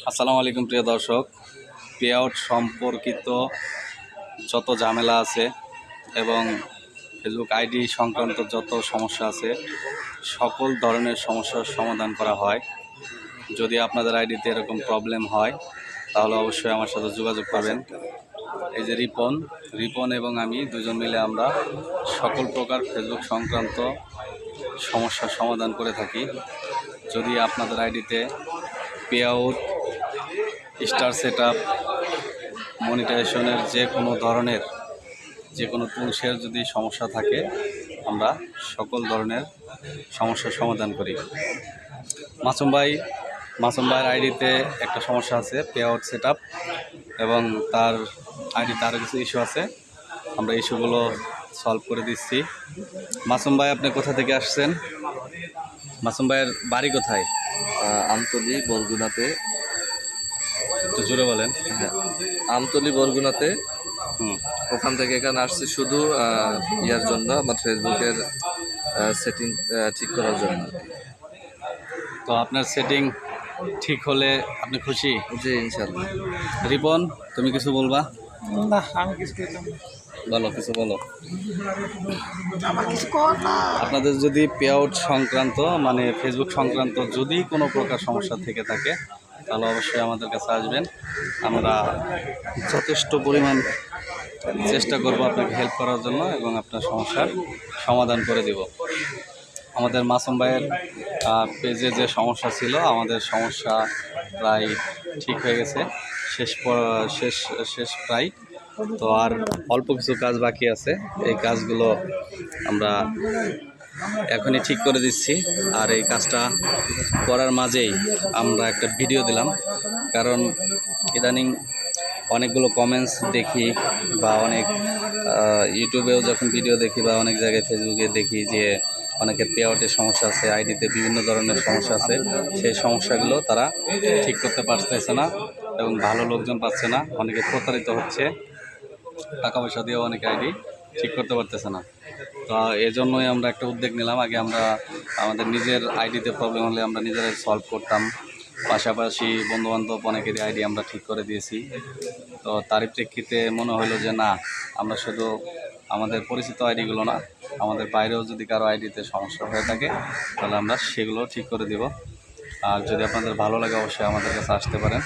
আসসালামু আলাইকুম প্রিয় দর্শক। পে আউট সম্পর্কিত যত ঝামেলা আছে এবং ফেসবুক আইডি সংক্রান্ত যত সমস্যা আছে সকল ধরনের সমস্যার সমাধান করা হয়। যদি আপনাদের আইডিতে এরকম প্রবলেম হয় তাহলে অবশ্যই আমার সাথে যোগাযোগ করবেন। এই যে রিপন এবং আমি দুজন মিলে আমরা সকল প্রকার ফেসবুক সংক্রান্ত সমস্যার সমাধান করে থাকি। যদি আপনাদের আইডিতে পে আউট, স্টার সেটআপ, মনিটাইজেশনের যে কোনো ধরনের যে কোনো টুলসের যদি সমস্যা থাকে আমরা সকল ধরনের সমস্যার সমাধান করি। মাসুম ভাইয়ের আইডিতে একটা সমস্যা আছে পে আউট সেটআপ, এবং তার আইডিতে আরও কিছু ইস্যু আছে, আমরা ইস্যুগুলো সলভ করে দিচ্ছি। মাসুম ভাই, আপনি কোথা থেকে আসছেন? মাসুম ভাইয়ের বাড়ি কোথায়? আমতলী বরগুনাতে। একটু জোরে বলেন। হ্যাঁ, আমতলী বরগুনাতে। ওখান থেকে এখানে আসছি শুধু ইয়ার জন্য, আমার ফেসবুকের সেটিং ঠিক করার জন্য। তো আপনার সেটিং ঠিক হলে আপনি খুশি? জি, ইনশাল্লাহ। রিপন, তুমি কিছু বলবা? না, আমি কিছু বলো, কিছু বলো। আপনাদের যদি পে আউট সংক্রান্ত মানে ফেসবুক সংক্রান্ত যদি কোনো প্রকার সমস্যা থেকে থাকে তাহলে অবশ্যই আমাদের কাছে আসবেন। আমরা যথেষ্ট পরিমাণ চেষ্টা করব আপনাকে হেল্প করার জন্য এবং আপনার সমস্যার সমাধান করে দেব। আমাদের মাসুম ভাইয়ের পেজে যে সমস্যা ছিল, আমাদের সমস্যা প্রায় ঠিক হয়ে গেছে, শেষ প্রায়। তো আর অল্প কিছু কাজ বাকি আছে, এই কাজগুলো আমরা এখনই ঠিক করে দিচ্ছি। আর এই কাজটা করার মাঝেই আমরা একটা ভিডিও দিলাম, কারণ ইদানিং অনেকগুলো কমেন্টস দেখি বা অনেক ইউটিউবেও যখন ভিডিও দেখি বা অনেক জায়গায় ফেসবুকে দেখি যে অনেকের পে আউটের সমস্যা আছে, আইডিতে বিভিন্ন ধরনের সমস্যা আছে, সেই সমস্যাগুলো তারা ঠিক করতে পারতেছে না এবং ভালো লোকজন পাচ্ছে না, অনেকে প্রতারিত হচ্ছে, টাকা পয়সা দিয়েও অনেকে আইডি ঠিক করতে পারতেছে না। তো এজন্যই আমরা একটা উদ্যোগ নিলাম। আগে আমরা আমাদের নিজের আইডিতে প্রবলেম হলে আমরা নিজেরাই সলভ করতাম, পাশাপাশি বন্ধুবান্ধব অনেকেরই আইডি আমরা ঠিক করে দিয়েছি। তো তারই প্রেক্ষিতে মনে হলো যে না, আমরা শুধু আমাদের পরিচিত আইডিগুলো না, আমাদের বাইরেও যদি কারো আইডিতে সমস্যা হয়ে থাকে তাহলে আমরা সেগুলো ঠিক করে দেব। আর যদি আপনাদের ভালো লাগে অবশ্যই আমাদের কাছে আসতে পারেন।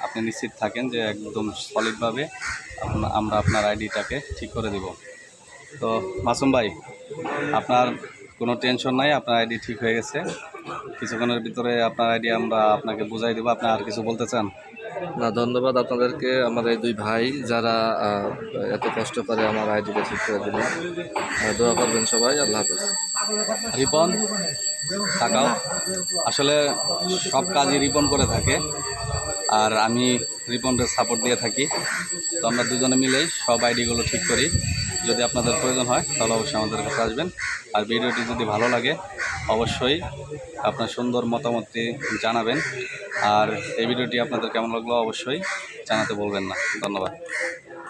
আপনি নিশ্চিত থাকেন যে একদম সলিডভাবে আমরা আপনার আইডিটাকে ঠিক করে দেব। তো মাসুম ভাই, আপনার কোনো টেনশন নাই, আপনার আইডি ঠিক হয়ে গেছে। কিছুক্ষণের ভিতরে আপনার আইডি আমরা আপনাকে বুঝাই দেবো। আপনি আর কিছু বলতে চান? না, ধন্যবাদ আপনাদেরকে, আমার এই দুই ভাই যারা এত কষ্ট করে আমার আইডিটা ঠিক করে দিলেন। দোয়া করবেন সবাই। আল্লাহ হাফেজ। রিপন, তাকাও। আসলে সব কাজই রিপন করে থাকে আর আমি রিপনকে সাপোর্ট দিয়ে থাকি। তো আমরা দুজনে মিলেই সব আইডিগুলো ঠিক করি। যদি আপনাদের প্রয়োজন হয় তাহলে অবশ্যই আমাদের কাছে আসবেন। আর ভিডিওটি যদি ভালো লাগে অবশ্যই আপনার সুন্দর মতামতটি জানাবেন। আর এই ভিডিওটি আপনাদের কেমন লাগলো অবশ্যই জানাতে বলবেন না। ধন্যবাদ।